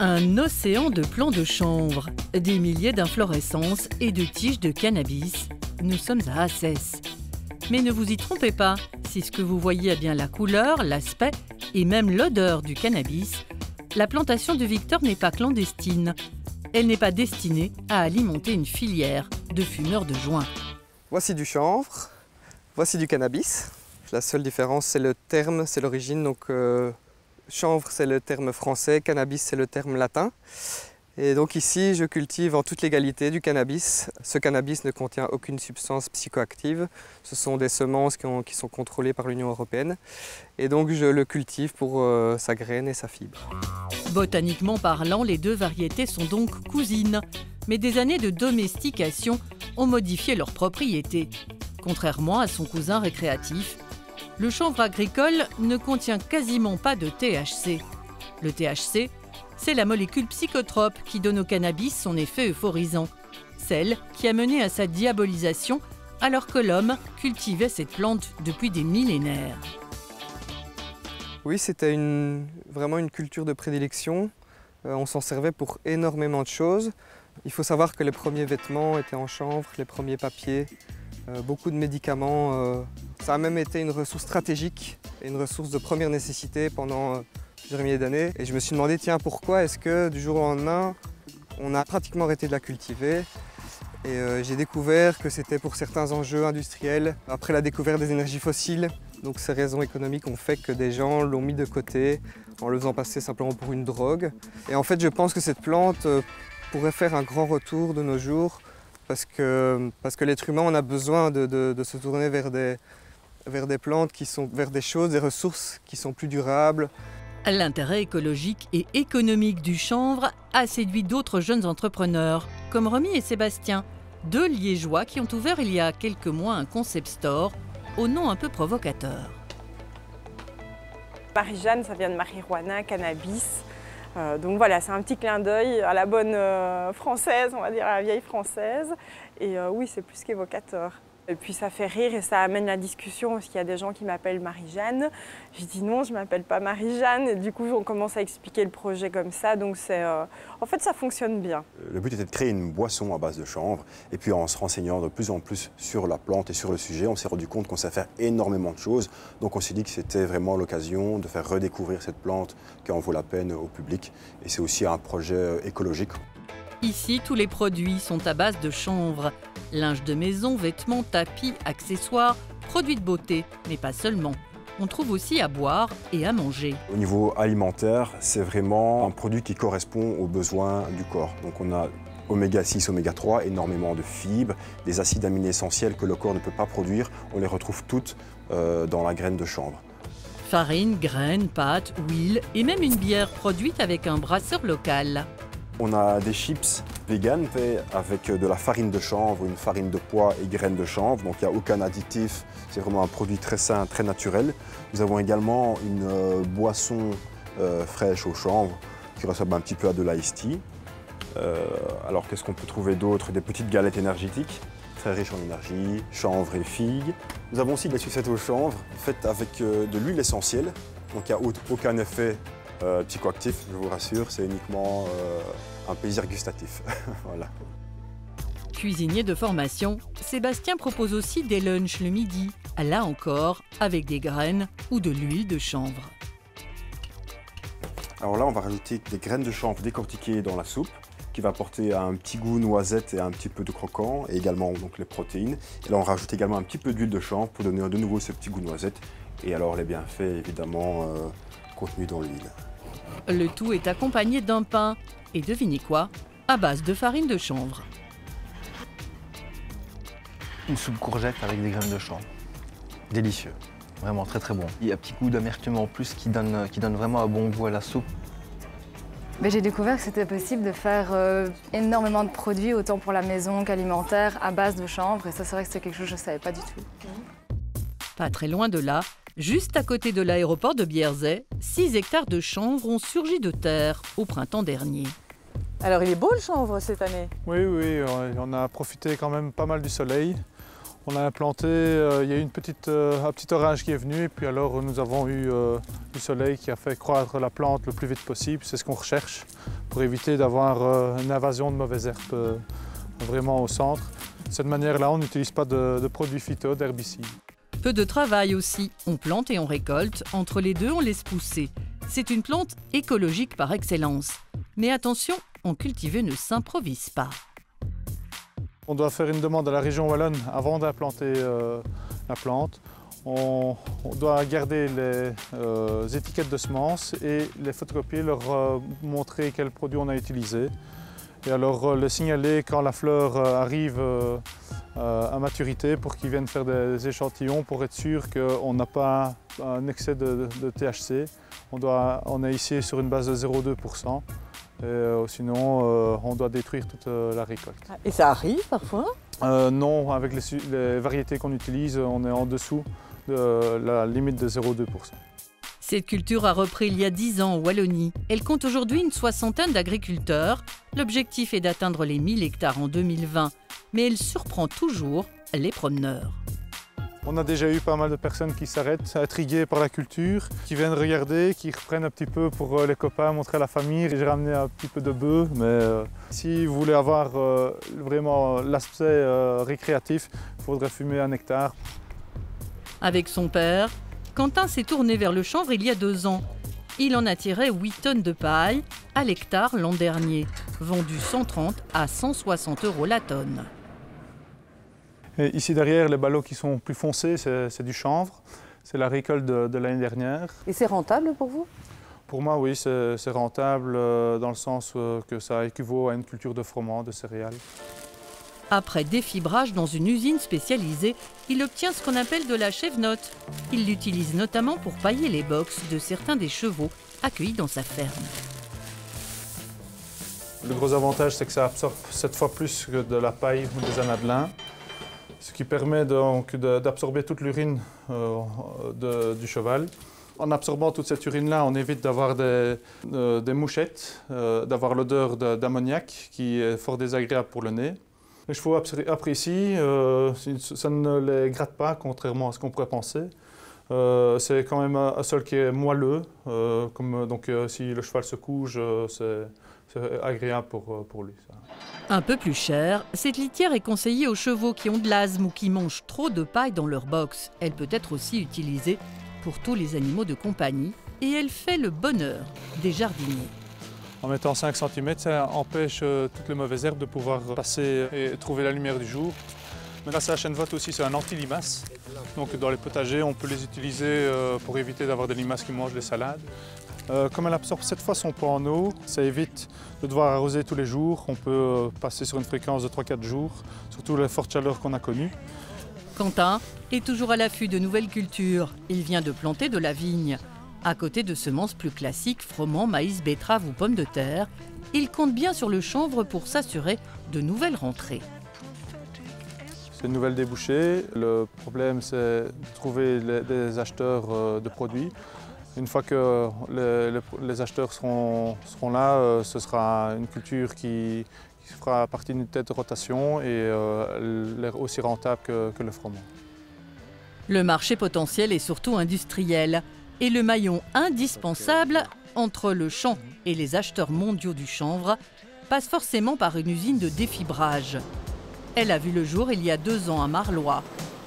Un océan de plants de chanvre, des milliers d'inflorescences et de tiges de cannabis. Nous sommes à Assès. Mais ne vous y trompez pas, si ce que vous voyez a bien la couleur, l'aspect et même l'odeur du cannabis, la plantation de Victor n'est pas clandestine. Elle n'est pas destinée à alimenter une filière de fumeurs de joint. Voici du chanvre, voici du cannabis. La seule différence, c'est le terme, c'est l'origine. Donc, chanvre, c'est le terme français, cannabis, c'est le terme latin. Et donc ici, je cultive en toute légalité du cannabis. Ce cannabis ne contient aucune substance psychoactive. Ce sont des semences qui sont contrôlées par l'Union européenne. Et donc, je le cultive pour sa graine et sa fibre. Botaniquement parlant, les deux variétés sont donc cousines. Mais des années de domestication ont modifié leurs propriétés. Contrairement à son cousin récréatif, le chanvre agricole ne contient quasiment pas de THC. Le THC, c'est la molécule psychotrope qui donne au cannabis son effet euphorisant. Celle qui a mené à sa diabolisation alors que l'homme cultivait cette plante depuis des millénaires. Oui, c'était vraiment une culture de prédilection. On s'en servait pour énormément de choses. Il faut savoir que les premiers vêtements étaient en chanvre, les premiers papiers, beaucoup de médicaments. Ça a même été une ressource stratégique et une ressource de première nécessité pendant plusieurs milliers d'années. Et je me suis demandé, tiens, pourquoi est-ce que du jour au lendemain, on a pratiquement arrêté de la cultiver? Et j'ai découvert que c'était pour certains enjeux industriels. Après la découverte des énergies fossiles, donc ces raisons économiques ont fait que des gens l'ont mis de côté en le faisant passer simplement pour une drogue. Et en fait, je pense que cette plante pourrait faire un grand retour de nos jours parce que l'être humain, on a besoin de se tourner vers des plantes vers des choses, des ressources qui sont plus durables. L'intérêt écologique et économique du chanvre a séduit d'autres jeunes entrepreneurs, comme Romy et Sébastien, deux Liégeois qui ont ouvert il y a quelques mois un concept store au nom un peu provocateur. Marie-Jeanne, ça vient de marijuana, cannabis. Donc voilà, c'est un petit clin d'œil à la bonne française, on va dire à la vieille française. Et oui, c'est plus qu'évocateur. Et puis ça fait rire et ça amène la discussion parce qu'il y a des gens qui m'appellent Marie-Jeanne. Je dis non, je ne m'appelle pas Marie-Jeanne. Et du coup, on commence à expliquer le projet comme ça. Donc en fait, ça fonctionne bien. Le but était de créer une boisson à base de chanvre. Et puis en se renseignant de plus en plus sur la plante et sur le sujet, on s'est rendu compte qu'on sait faire énormément de choses. Donc on s'est dit que c'était vraiment l'occasion de faire redécouvrir cette plante qui en vaut la peine au public. Et c'est aussi un projet écologique. Ici, tous les produits sont à base de chanvre. Linge de maison, vêtements, tapis, accessoires, produits de beauté, mais pas seulement. On trouve aussi à boire et à manger. Au niveau alimentaire, c'est vraiment un produit qui correspond aux besoins du corps. Donc on a oméga 6, oméga 3, énormément de fibres, des acides aminés essentiels que le corps ne peut pas produire. On les retrouve toutes dans la graine de chanvre. Farine, graines, pâtes, huile et même une bière produite avec un brasseur local. On a des chips vegan faits avec de la farine de chanvre, une farine de pois et graines de chanvre. Donc il n'y a aucun additif, c'est vraiment un produit très sain, très naturel. Nous avons également une boisson fraîche au chanvre qui ressemble un petit peu à de l'ice tea. Alors qu'est-ce qu'on peut trouver d'autre? Des petites galettes énergétiques, très riches en énergie, chanvre et figues. Nous avons aussi des sucettes au chanvre faites avec de l'huile essentielle. Donc il n'y a aucun effet psychoactif, je vous rassure, c'est uniquement un plaisir gustatif. Voilà. Cuisinier de formation, Sébastien propose aussi des lunchs le midi, là encore avec des graines ou de l'huile de chanvre. Alors là, on va rajouter des graines de chanvre décortiquées dans la soupe, qui va apporter un petit goût noisette et un petit peu de croquant, et également donc, les protéines. Et là, on rajoute également un petit peu d'huile de chanvre pour donner de nouveau ce petit goût noisette. Et alors les bienfaits, évidemment, contenus dans l'huile. Le tout est accompagné d'un pain, et devinez quoi, à base de farine de chanvre. Une soupe courgette avec des graines de chanvre. Délicieux, vraiment très très bon. Il y a un petit goût d'amertume en plus qui donne vraiment un bon goût à la soupe. J'ai découvert que c'était possible de faire énormément de produits, autant pour la maison qu'alimentaire, à base de chanvre. Et ça, c'est vrai que c'est quelque chose que je ne savais pas du tout. Pas très loin de là, juste à côté de l'aéroport de Bierzet, 6 hectares de chanvre ont surgi de terre au printemps dernier. Alors il est beau le chanvre cette année? Oui, on a profité quand même pas mal du soleil. On a implanté, il y a eu un petit orage qui est venu et puis alors nous avons eu du soleil qui a fait croître la plante le plus vite possible. C'est ce qu'on recherche pour éviter d'avoir une invasion de mauvaises herbes vraiment au centre. De cette manière-là, on n'utilise pas de produits phyto, d'herbicides. Peu de travail aussi, on plante et on récolte, entre les deux on laisse pousser. C'est une plante écologique par excellence. Mais attention, en cultiver ne s'improvise pas. On doit faire une demande à la région wallonne avant d'implanter la plante. On doit garder les étiquettes de semences et les photocopier, leur montrer quel produit on a utilisé. Et alors le signaler quand la fleur arrive à maturité pour qu'ils viennent faire des échantillons pour être sûr qu'on n'a pas un excès de THC. On est ici sur une base de 0,2%. Sinon, on doit détruire toute la récolte. Et ça arrive parfois? Non, avec les variétés qu'on utilise, on est en dessous de la limite de 0,2%. Cette culture a repris il y a 10 ans en Wallonie. Elle compte aujourd'hui une soixantaine d'agriculteurs. L'objectif est d'atteindre les 1000 hectares en 2020. Mais elle surprend toujours les promeneurs. On a déjà eu pas mal de personnes qui s'arrêtent, intriguées par la culture, qui viennent regarder, qui reprennent un petit peu pour les copains, montrer à la famille. J'ai ramené un petit peu de bœuf, mais si vous voulez avoir vraiment l'aspect récréatif, il faudrait fumer 1 hectare. Avec son père, Quentin s'est tourné vers le chanvre il y a 2 ans. Il en a tiré 8 tonnes de paille à l'hectare l'an dernier, vendu 130 à 160 € la tonne. Et ici derrière, les ballots qui sont plus foncés, c'est du chanvre. C'est la récolte de l'année dernière. Et c'est rentable pour vous? Pour moi, oui, c'est rentable dans le sens que ça équivaut à une culture de froment, de céréales. Après défibrage dans une usine spécialisée, il obtient ce qu'on appelle de la chèvenote. Il l'utilise notamment pour pailler les boxes de certains des chevaux accueillis dans sa ferme. Le gros avantage, c'est que ça absorbe 7 fois plus que de la paille ou des anadelins, ce qui permet donc d'absorber toute l'urine du cheval. En absorbant toute cette urine-là, on évite d'avoir des mouchettes, d'avoir l'odeur d'ammoniac qui est fort désagréable pour le nez. Les chevaux apprécient, ça ne les gratte pas, contrairement à ce qu'on pourrait penser. C'est quand même un sol qui est moelleux, donc si le cheval se couche, c'est agréable pour lui. Ça. Un peu plus cher, cette litière est conseillée aux chevaux qui ont de l'asthme ou qui mangent trop de paille dans leur box. Elle peut être aussi utilisée pour tous les animaux de compagnie et elle fait le bonheur des jardiniers. En mettant 5 cm, ça empêche toutes les mauvaises herbes de pouvoir passer et trouver la lumière du jour. Mais là, c'est la chènevotte aussi, c'est un anti-limace. Donc dans les potagers, on peut les utiliser pour éviter d'avoir des limaces qui mangent les salades. Comme elle absorbe 7 fois son poids en eau, ça évite de devoir arroser tous les jours. On peut passer sur une fréquence de 3-4 jours, surtout les fortes chaleurs qu'on a connues. Quentin est toujours à l'affût de nouvelles cultures. Il vient de planter de la vigne. À côté de semences plus classiques, froment, maïs, betterave ou pommes de terre, il compte bien sur le chanvre pour s'assurer de nouvelles rentrées. C'est une nouvelle débouchée. Le problème, c'est de trouver des acheteurs de produits. Une fois que les acheteurs seront là, ce sera une culture qui fera partie d'une tête de rotation et aussi rentable que le froment. Le marché potentiel est surtout industriel. Et le maillon indispensable entre le champ et les acheteurs mondiaux du chanvre passe forcément par une usine de défibrage. Elle a vu le jour il y a 2 ans à Marlois.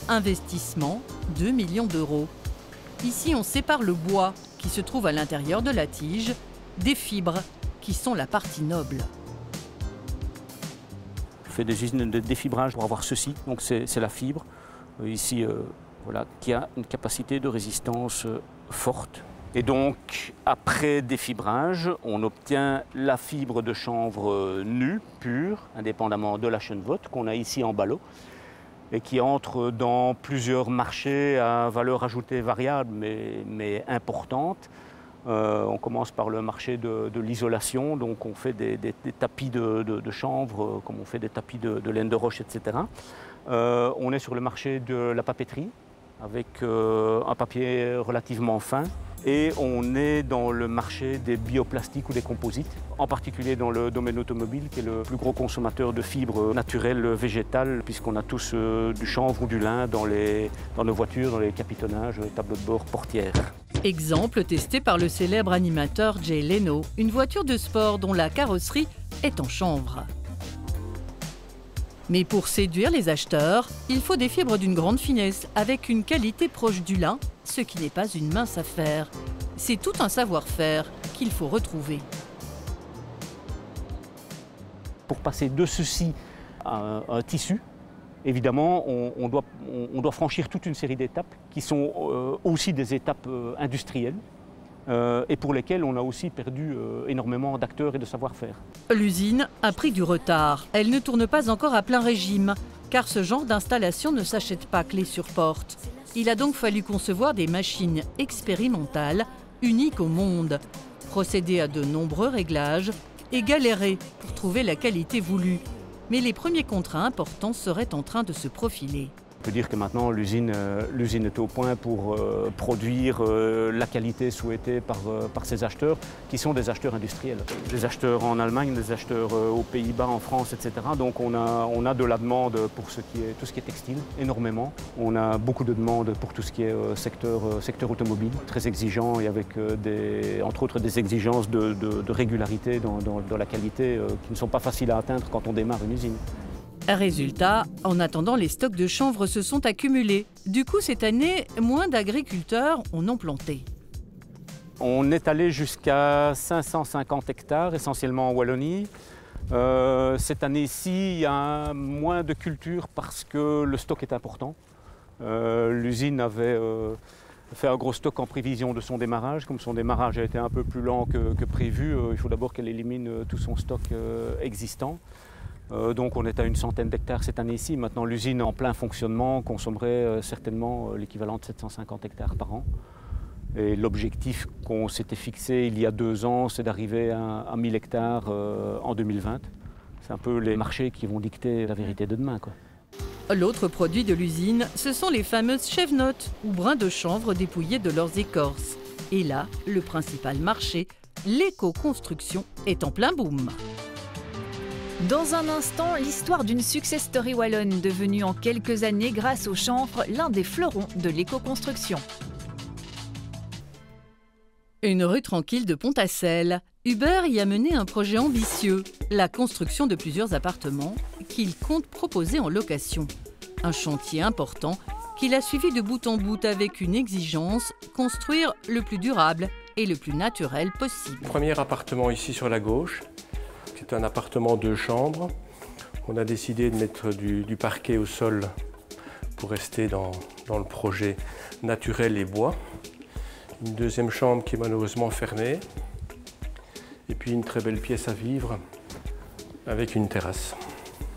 Investissement 2 millions €. Ici, on sépare le bois qui se trouve à l'intérieur de la tige des fibres qui sont la partie noble. On fait des usines de défibrage pour avoir ceci, donc c'est la fibre. Ici, voilà, qui a une capacité de résistance forte. Et donc, après défibrage, on obtient la fibre de chanvre nue, pure, indépendamment de la chènevotte, qu'on a ici en ballot, et qui entre dans plusieurs marchés à valeur ajoutée variable, mais importante. On commence par le marché de l'isolation, donc on fait des tapis de chanvre, comme on fait des tapis de laine de roche, etc. On est sur le marché de la papeterie, avec un papier relativement fin. Et on est dans le marché des bioplastiques ou des composites, en particulier dans le domaine automobile, qui est le plus gros consommateur de fibres naturelles, végétales, puisqu'on a tous du chanvre ou du lin dans nos voitures, dans les capitonnages, tableaux de bord, portières. Exemple testé par le célèbre animateur Jay Leno, une voiture de sport dont la carrosserie est en chanvre. Mais pour séduire les acheteurs, il faut des fibres d'une grande finesse, avec une qualité proche du lin, ce qui n'est pas une mince affaire. C'est tout un savoir-faire qu'il faut retrouver. Pour passer de ceci à un tissu, évidemment, on doit franchir toute une série d'étapes qui sont aussi des étapes industrielles et pour lesquelles on a aussi perdu énormément d'acteurs et de savoir-faire. L'usine a pris du retard. Elle ne tourne pas encore à plein régime, car ce genre d'installation ne s'achète pas clé sur porte. Il a donc fallu concevoir des machines expérimentales, uniques au monde, procéder à de nombreux réglages et galérer pour trouver la qualité voulue. Mais les premiers contrats importants seraient en train de se profiler. On peut dire que maintenant l'usine est au point pour produire la qualité souhaitée par ses acheteurs, qui sont des acheteurs industriels. Des acheteurs en Allemagne, des acheteurs aux Pays-Bas, en France, etc. Donc on a de la demande pour tout ce qui est textile, énormément. On a beaucoup de demandes pour tout ce qui est secteur automobile, très exigeant et avec entre autres des exigences de régularité dans la qualité qui ne sont pas faciles à atteindre quand on démarre une usine. Résultat, en attendant, les stocks de chanvre se sont accumulés. Du coup, cette année, moins d'agriculteurs en ont planté. On est allé jusqu'à 550 hectares, essentiellement en Wallonie. Cette année-ci, il y a moins de cultures parce que le stock est important. L'usine avait fait un gros stock en prévision de son démarrage. Comme son démarrage a été un peu plus lent que prévu, il faut d'abord qu'elle élimine tout son stock existant. Donc on est à une centaine d'hectares cette année-ci. Maintenant l'usine en plein fonctionnement consommerait certainement l'équivalent de 750 hectares par an. Et l'objectif qu'on s'était fixé il y a 2 ans, c'est d'arriver à 1000 hectares en 2020. C'est un peu les marchés qui vont dicter la vérité de demain, quoi. L'autre produit de l'usine, ce sont les fameuses chèvenotes, ou brins de chanvre dépouillés de leurs écorces. Et là, le principal marché, l'éco-construction, est en plein boom. Dans un instant, l'histoire d'une success story wallonne devenue en quelques années grâce au chanvre l'un des fleurons de l'éco-construction. Une rue tranquille de Pontassel, Hubert y a mené un projet ambitieux, la construction de plusieurs appartements qu'il compte proposer en location. Un chantier important qu'il a suivi de bout en bout avec une exigence, construire le plus durable et le plus naturel possible. Premier appartement ici sur la gauche. C'est un appartement 2 chambres. On a décidé de mettre du parquet au sol pour rester dans le projet naturel et bois. Une deuxième chambre qui est malheureusement fermée. Et puis une très belle pièce à vivre avec une terrasse.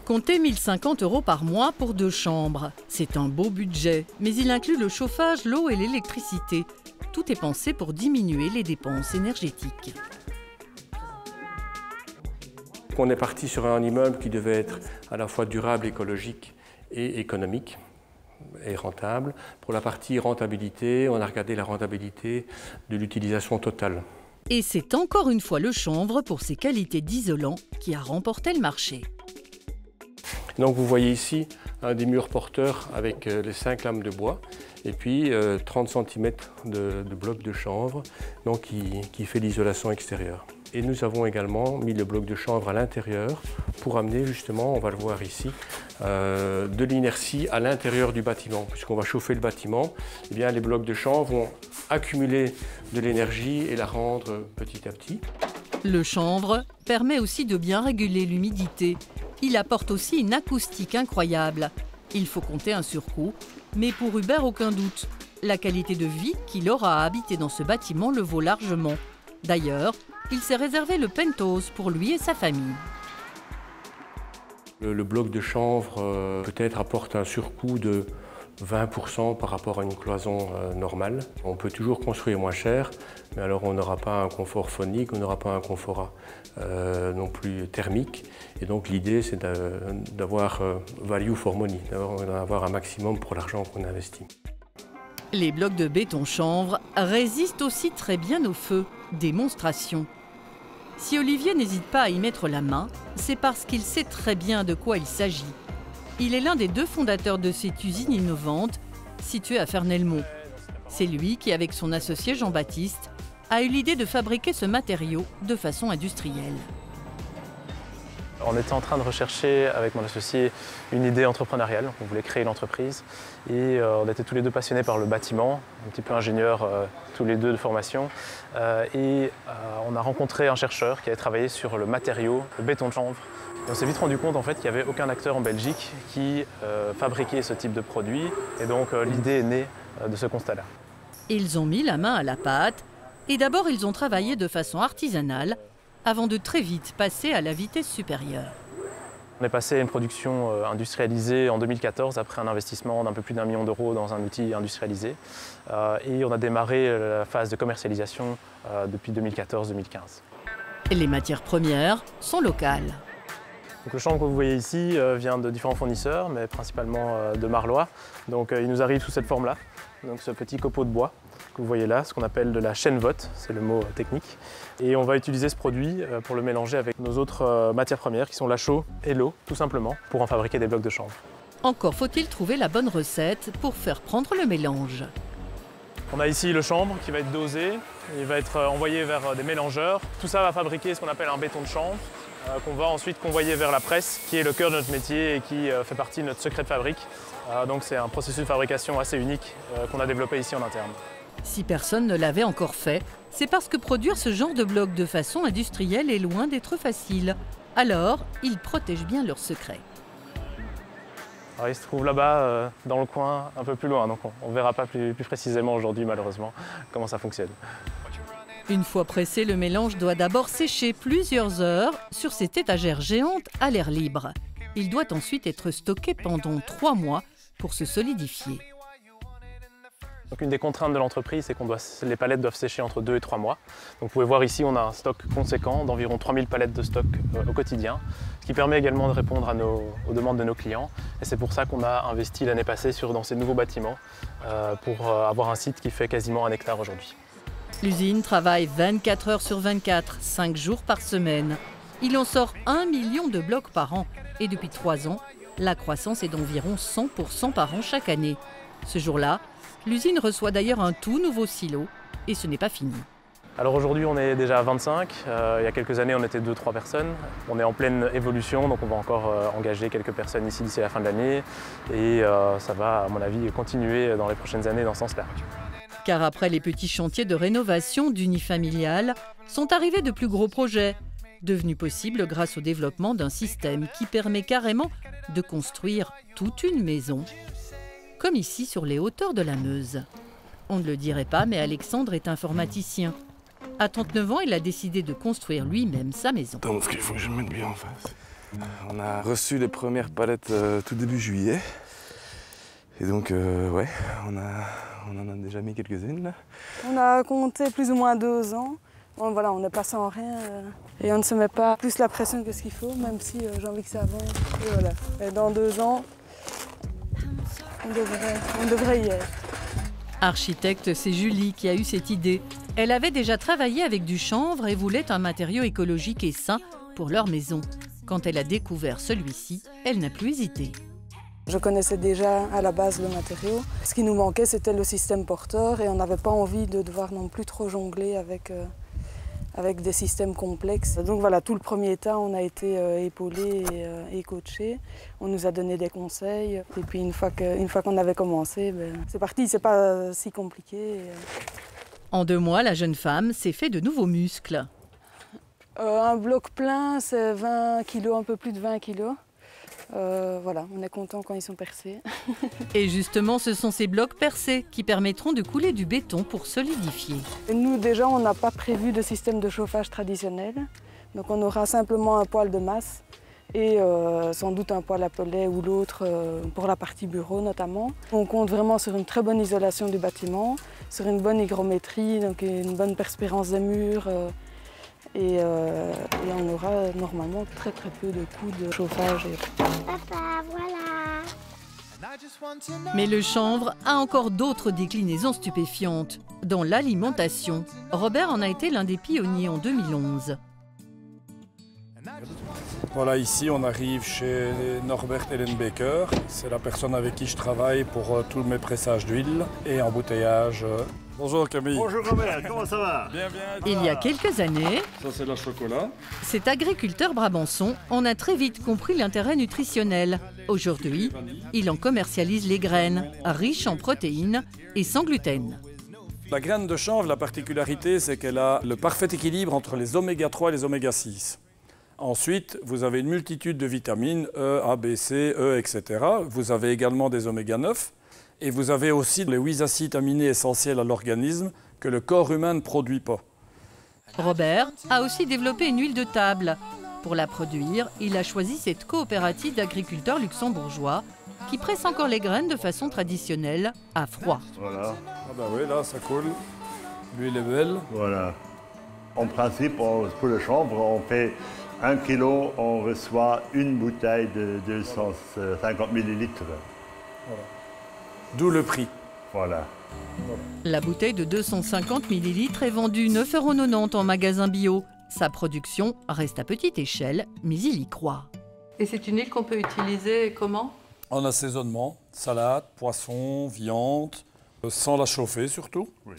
Comptez 1 050 € par mois pour 2 chambres. C'est un beau budget, mais il inclut le chauffage, l'eau et l'électricité. Tout est pensé pour diminuer les dépenses énergétiques. On est parti sur un immeuble qui devait être à la fois durable, écologique et économique et rentable. Pour la partie rentabilité, on a regardé la rentabilité de l'utilisation totale. Et c'est encore une fois le chanvre pour ses qualités d'isolant qui a remporté le marché. Donc vous voyez ici un des murs porteurs avec les 5 lames de bois et puis 30 cm de bloc de chanvre donc qui fait l'isolation extérieure. Et nous avons également mis le bloc de chanvre à l'intérieur pour amener justement, on va le voir ici, de l'inertie à l'intérieur du bâtiment. Puisqu'on va chauffer le bâtiment, eh bien, les blocs de chanvre vont accumuler de l'énergie et la rendre petit à petit. Le chanvre permet aussi de bien réguler l'humidité. Il apporte aussi une acoustique incroyable. Il faut compter un surcoût, mais pour Hubert, aucun doute. La qualité de vie qu'il aura à habiter dans ce bâtiment le vaut largement. D'ailleurs, il s'est réservé le penthouse pour lui et sa famille. Le bloc de chanvre peut-être apporte un surcoût de 20% par rapport à une cloison normale. On peut toujours construire moins cher, mais alors on n'aura pas un confort phonique, on n'aura pas un confort non plus thermique. Et donc l'idée c'est d'avoir value for money, d'avoir un maximum pour l'argent qu'on investit. Les blocs de béton chanvre résistent aussi très bien au feu. Démonstration. Si Olivier n'hésite pas à y mettre la main, c'est parce qu'il sait très bien de quoi il s'agit. Il est l'un des 2 fondateurs de cette usine innovante située à Fernelmont. C'est lui qui, avec son associé Jean-Baptiste, a eu l'idée de fabriquer ce matériau de façon industrielle. On était en train de rechercher avec mon associé une idée entrepreneuriale. On voulait créer une entreprise et on était tous les deux passionnés par le bâtiment, un petit peu ingénieurs tous les deux de formation. On a rencontré un chercheur qui avait travaillé sur le matériau, le béton de chanvre. Et on s'est vite rendu compte en fait, qu'il n'y avait aucun acteur en Belgique qui fabriquait ce type de produit. Et donc l'idée est née de ce constat-là. Ils ont mis la main à la pâte et d'abord ils ont travaillé de façon artisanale avant de très vite passer à la vitesse supérieure. On est passé à une production industrialisée en 2014 après un investissement d'un peu plus d'1 million d'euros dans un outil industrialisé. Et on a démarré la phase de commercialisation depuis 2014-2015. Les matières premières sont locales. Donc le chanvre que vous voyez ici vient de différents fournisseurs, mais principalement de Marlois. Donc il nous arrive sous cette forme-là, donc ce petit copeau de bois que vous voyez là, ce qu'on appelle de la chêne-vote, c'est le mot technique. Et on va utiliser ce produit pour le mélanger avec nos autres matières premières qui sont la chaux et l'eau, tout simplement, pour en fabriquer des blocs de chanvre. Encore faut-il trouver la bonne recette pour faire prendre le mélange. On a ici le chanvre qui va être dosé, il va être envoyé vers des mélangeurs. Tout ça va fabriquer ce qu'on appelle un béton de chanvre, qu'on va ensuite convoyer vers la presse, qui est le cœur de notre métier et qui fait partie de notre secret de fabrique. Donc c'est un processus de fabrication assez unique qu'on a développé ici en interne. Si personne ne l'avait encore fait, c'est parce que produire ce genre de blocs de façon industrielle est loin d'être facile. Alors, ils protègent bien leur secret. Alors, il se trouve là-bas, dans le coin, un peu plus loin, donc on ne verra pas plus précisément aujourd'hui, malheureusement, comment ça fonctionne. Une fois pressé, le mélange doit d'abord sécher plusieurs heures sur cette étagère géante à l'air libre. Il doit ensuite être stocké pendant 3 mois pour se solidifier. Donc une des contraintes de l'entreprise, c'est que les palettes doivent sécher entre 2 et 3 mois. Donc vous pouvez voir ici, on a un stock conséquent d'environ 3000 palettes de stock au quotidien, ce qui permet également de répondre aux demandes de nos clients. Et c'est pour ça qu'on a investi l'année passée dans ces nouveaux bâtiments pour avoir un site qui fait quasiment 1 hectare aujourd'hui. L'usine travaille 24 heures sur 24, 5 jours par semaine. Il en sort 1 million de blocs par an. Et depuis 3 ans, la croissance est d'environ 100% par an chaque année. Ce jour-là, l'usine reçoit d'ailleurs un tout nouveau silo et ce n'est pas fini. Alors aujourd'hui on est déjà à 25, il y a quelques années on était 2-3 personnes. On est en pleine évolution donc on va encore engager quelques personnes ici d'ici la fin de l'année et ça va à mon avis continuer dans les prochaines années dans ce sens-là. Car après les petits chantiers de rénovation d'unifamiliales, sont arrivés de plus gros projets, devenus possibles grâce au développement d'un système qui permet carrément de construire toute une maison. Comme ici sur les hauteurs de la Meuse. On ne le dirait pas, mais Alexandre est informaticien. À 39 ans, il a décidé de construire lui-même sa maison. Donc il faut que je me mette bien en face. On a reçu les premières palettes tout début juillet. Et donc, ouais, on en a déjà mis quelques-unes là. On a compté plus ou moins 2 ans. Bon, voilà, on n'est pas sans rien et on ne se met pas plus la pression que ce qu'il faut, même si j'ai envie que ça avance. Et voilà. Et dans 2 ans, on devrait y être. Architecte, c'est Julie qui a eu cette idée. Elle avait déjà travaillé avec du chanvre et voulait un matériau écologique et sain pour leur maison. Quand elle a découvert celui-ci, elle n'a plus hésité. Je connaissais déjà à la base le matériau. Ce qui nous manquait, c'était le système porteur et on n'avait pas envie de devoir non plus trop jongler avec des systèmes complexes. Donc voilà, tout le premier temps, on a été épaulé et coaché. On nous a donné des conseils. Et puis une fois qu'on avait commencé, c'est parti, c'est pas si compliqué. En 2 mois, la jeune femme s'est fait de nouveaux muscles. Un bloc plein, c'est 20 kilos, un peu plus de 20 kilos. Voilà, on est content quand ils sont percés. Et justement, ce sont ces blocs percés qui permettront de couler du béton pour solidifier. Et nous, déjà, on n'a pas prévu de système de chauffage traditionnel. Donc on aura simplement un poêle de masse et sans doute un poêle à pellets ou l'autre pour la partie bureau notamment. On compte vraiment sur une très bonne isolation du bâtiment, sur une bonne hygrométrie, donc une bonne perspirance des murs. Et on aura normalement très peu de coûts de chauffage. Papa, voilà. Mais le chanvre a encore d'autres déclinaisons stupéfiantes. Dans l'alimentation, Robert en a été l'un des pionniers en 2011. Voilà, ici on arrive chez Norbert Ellenbecker. C'est la personne avec qui je travaille pour tous mes pressages d'huile et embouteillage. Bonjour Camille. Bonjour Robert, comment ça va? Bien, bien. Il y a quelques années, Ça c'est le chocolat. cet agriculteur brabançon en a très vite compris l'intérêt nutritionnel. Aujourd'hui, il en commercialise les graines, riches en protéines et sans gluten. La graine de chanvre, la particularité, c'est qu'elle a le parfait équilibre entre les oméga 3 et les oméga 6. Ensuite, vous avez une multitude de vitamines, E, A, B, C, E, etc. Vous avez également des oméga 9. Et vous avez aussi les 8 acides aminés essentiels à l'organisme que le corps humain ne produit pas. Robert a aussi développé une huile de table. Pour la produire, il a choisi cette coopérative d'agriculteurs luxembourgeois qui presse encore les graines de façon traditionnelle, à froid. Voilà. Ah ben oui, là, ça coule. L'huile est belle. Voilà. En principe, pour le chanvre, on fait 1 kilo, on reçoit une bouteille de 250 millilitres. Voilà. D'où le prix. Voilà. La bouteille de 250 ml est vendue 9,90 € en magasin bio. Sa production reste à petite échelle, mais il y croit. Et c'est une huile qu'on peut utiliser comment? En assaisonnement, salade, poisson, viande, sans la chauffer surtout. Oui.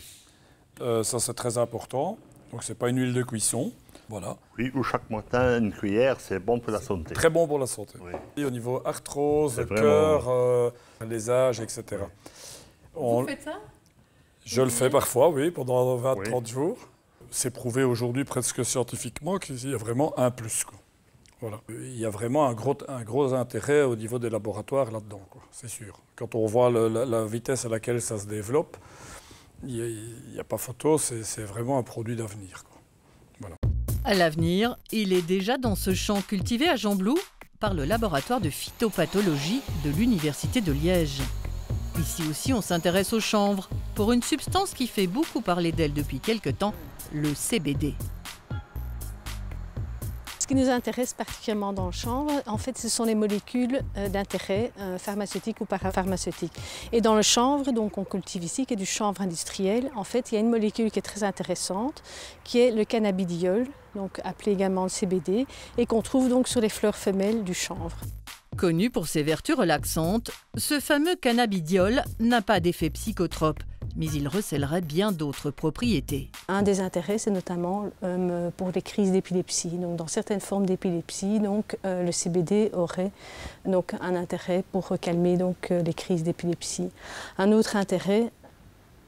Ça c'est très important. Donc c'est pas une huile de cuisson. Voilà. Oui, ou chaque matin, une cuillère, c'est bon pour la santé. Très bon pour la santé. Oui. Et au niveau arthrose, C'est cœur, les âges, etc. Vous faites ça? Je le fais parfois, oui, pendant 20-30 jours. C'est prouvé aujourd'hui presque scientifiquement qu'il y a vraiment un plus, quoi. Voilà. Il y a vraiment un gros intérêt au niveau des laboratoires là-dedans, quoi, c'est sûr. Quand on voit la vitesse à laquelle ça se développe, il n'y a pas photo, c'est vraiment un produit d'avenir, quoi. Voilà. À l'avenir, il est déjà dans ce champ cultivé à Gembloux par le laboratoire de phytopathologie de l'Université de Liège. Ici aussi, on s'intéresse au chanvre pour une substance qui fait beaucoup parler d'elle depuis quelque temps, le CBD. Ce qui nous intéresse particulièrement dans le chanvre, en fait, ce sont les molécules d'intérêt pharmaceutique ou parapharmaceutique. Et dans le chanvre, donc on cultive ici, qui est du chanvre industriel, en fait, il y a une molécule qui est très intéressante, qui est le cannabidiol, donc appelé également le CBD, et qu'on trouve donc sur les fleurs femelles du chanvre. Connu pour ses vertus relaxantes, ce fameux cannabidiol n'a pas d'effet psychotrope, mais il recèlerait bien d'autres propriétés. Un des intérêts, c'est notamment pour les crises d'épilepsie. Donc, dans certaines formes d'épilepsie, le CBD aurait donc, un intérêt pour calmer les crises d'épilepsie. Un autre intérêt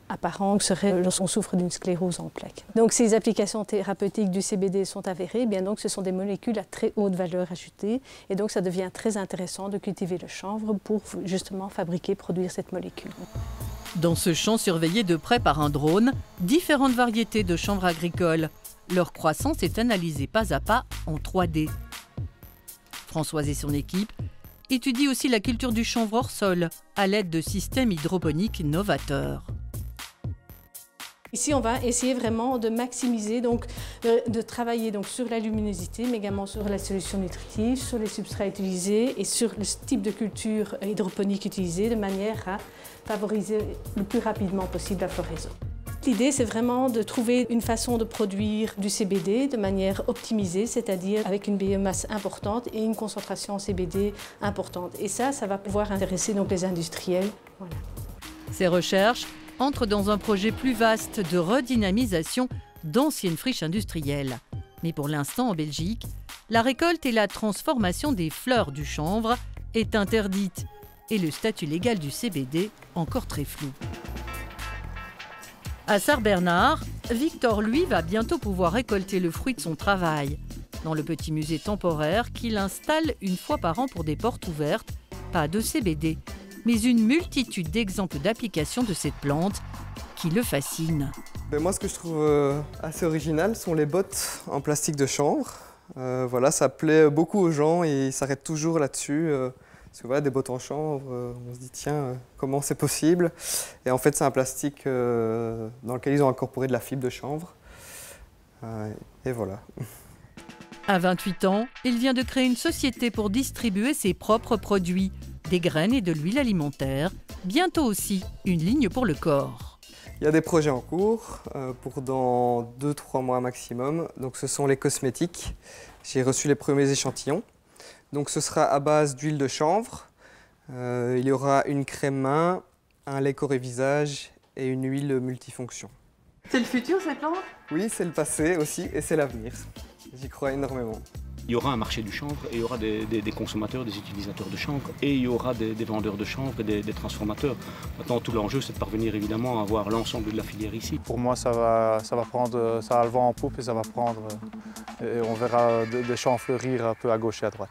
apparent serait lorsqu'on souffre d'une sclérose en plaques. Donc ces applications thérapeutiques du CBD sont avérées, bien donc ce sont des molécules à très haute valeur ajoutée et donc ça devient très intéressant de cultiver le chanvre pour justement produire cette molécule. Dans ce champ surveillé de près par un drone, différentes variétés de chanvre agricole. Leur croissance est analysée pas à pas en 3D. Françoise et son équipe étudient aussi la culture du chanvre hors sol à l'aide de systèmes hydroponiques novateurs. Ici, on va essayer vraiment de maximiser, de travailler sur la luminosité, mais également sur la solution nutritive, sur les substrats utilisés et sur le type de culture hydroponique utilisée, de manière à favoriser le plus rapidement possible la floraison. L'idée, c'est vraiment de trouver une façon de produire du CBD de manière optimisée, c'est-à-dire avec une biomasse importante et une concentration en CBD importante. Et ça va pouvoir intéresser les industriels. Voilà. Ces recherches entrent dans un projet plus vaste de redynamisation d'anciennes friches industrielles. Mais pour l'instant, en Belgique, la récolte et la transformation des fleurs du chanvre est interdite et le statut légal du CBD encore très flou. À Sarre-Bernard, Victor, lui, va bientôt pouvoir récolter le fruit de son travail dans le petit musée temporaire qu'il installe une fois par an pour des portes ouvertes, pas de CBD, mais une multitude d'exemples d'applications de cette plante qui le fascinent. Moi, ce que je trouve assez original sont les bottes en plastique de chanvre. Voilà, ça plaît beaucoup aux gens et ils s'arrêtent toujours là-dessus. Parce que voilà, des bottes en chanvre, on se dit tiens, comment c'est possible? Et en fait, c'est un plastique dans lequel ils ont incorporé de la fibre de chanvre. Et voilà. À 28 ans, il vient de créer une société pour distribuer ses propres produits, des graines et de l'huile alimentaire, bientôt aussi une ligne pour le corps. Il y a des projets en cours pour dans 2-3 mois maximum. Donc ce sont les cosmétiques. J'ai reçu les premiers échantillons. Donc ce sera à base d'huile de chanvre. Il y aura une crème main, un lait corps et visage et une huile multifonction. C'est le futur, cette plante? Oui, c'est le passé aussi et c'est l'avenir. J'y crois énormément. Il y aura un marché du chanvre et il y aura des consommateurs, des utilisateurs de chanvre et il y aura des vendeurs de chanvre et des transformateurs. Maintenant, tout l'enjeu, c'est de parvenir évidemment à avoir l'ensemble de la filière ici. Pour moi, ça va le vent en poupe et ça va prendre. Et on verra des champs fleurir un peu à gauche et à droite.